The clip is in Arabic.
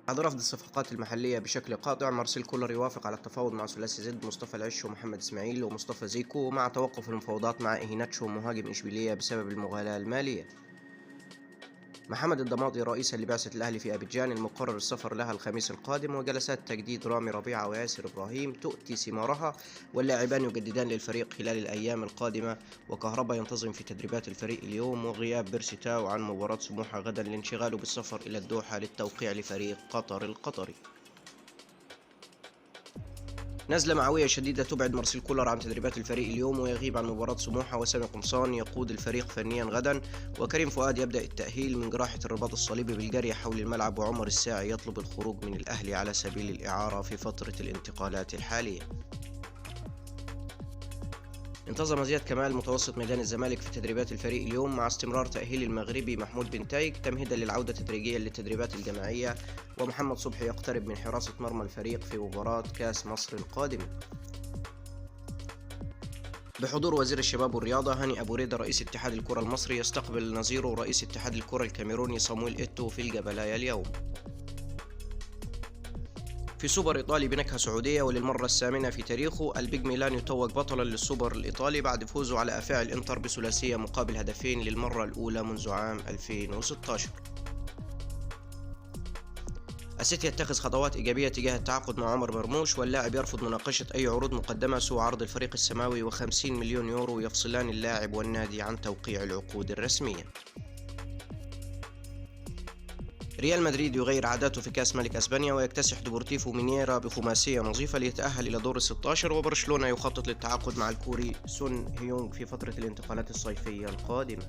بعد رفض الصفقات المحلية بشكل قاطع، مارسيل كولر يوافق على التفاوض مع ثلاثي زد مصطفى العش ومحمد إسماعيل ومصطفى زيكو، مع توقف المفاوضات مع إيهيناتشو مهاجم إشبيلية بسبب المغالاة المالية. محمد الضماطي رئيسا لبعثة الأهلي في أبيجان المقرر السفر لها الخميس القادم، وجلسات تجديد رامي ربيعة وياسر إبراهيم تؤتي ثمارها، واللاعبان يجددان للفريق خلال الأيام القادمة. وكهربا ينتظم في تدريبات الفريق اليوم، وغياب بيرسيتاو عن مباراة سموحة غدا لانشغاله بالسفر إلى الدوحة للتوقيع لفريق قطر القطري. نزلة معوية شديدة تبعد مارسيل كولر عن تدريبات الفريق اليوم، ويغيب عن مباراة سموحة، وسامي قمصان يقود الفريق فنيا غدا، وكريم فؤاد يبدأ التأهيل من جراحة الرباط الصليبي بالجري حول الملعب، وعمر الساعي يطلب الخروج من الأهلي على سبيل الإعارة في فترة الانتقالات الحالية. انتظم زياد كمال متوسط ميدان الزمالك في تدريبات الفريق اليوم، مع استمرار تأهيل المغربي محمود بن تايج تمهيدا للعودة تدريجيا للتدريبات الجماعية، ومحمد صبحي يقترب من حراسة مرمى الفريق في مباراة كاس مصر القادمة. بحضور وزير الشباب والرياضة هاني أبو ريدة رئيس اتحاد الكرة المصري، يستقبل نظيره رئيس اتحاد الكرة الكاميروني صامويل إيتو في الجبلايا اليوم. في سوبر إيطالي بنكهة سعودية وللمرة الثامنة في تاريخه، البيج ميلان يتوج بطلا للسوبر الإيطالي بعد فوزه على أفاعي الإنتر بثلاثية مقابل هدفين للمرة الأولى منذ عام 2016. السيتي يتخذ خطوات إيجابية تجاه التعاقد مع عمر مرموش، واللاعب يرفض مناقشة أي عروض مقدمة سوى عرض الفريق السماوي و50 مليون يورو يفصلان اللاعب والنادي عن توقيع العقود الرسمية. ريال مدريد يغير عاداته في كأس ملك أسبانيا، ويكتسح ديبورتيفو مينيرا بخماسية نظيفة ليتأهل إلى دور ال16، وبرشلونة يخطط للتعاقد مع الكوري سون هيونغ في فترة الانتقالات الصيفية القادمة.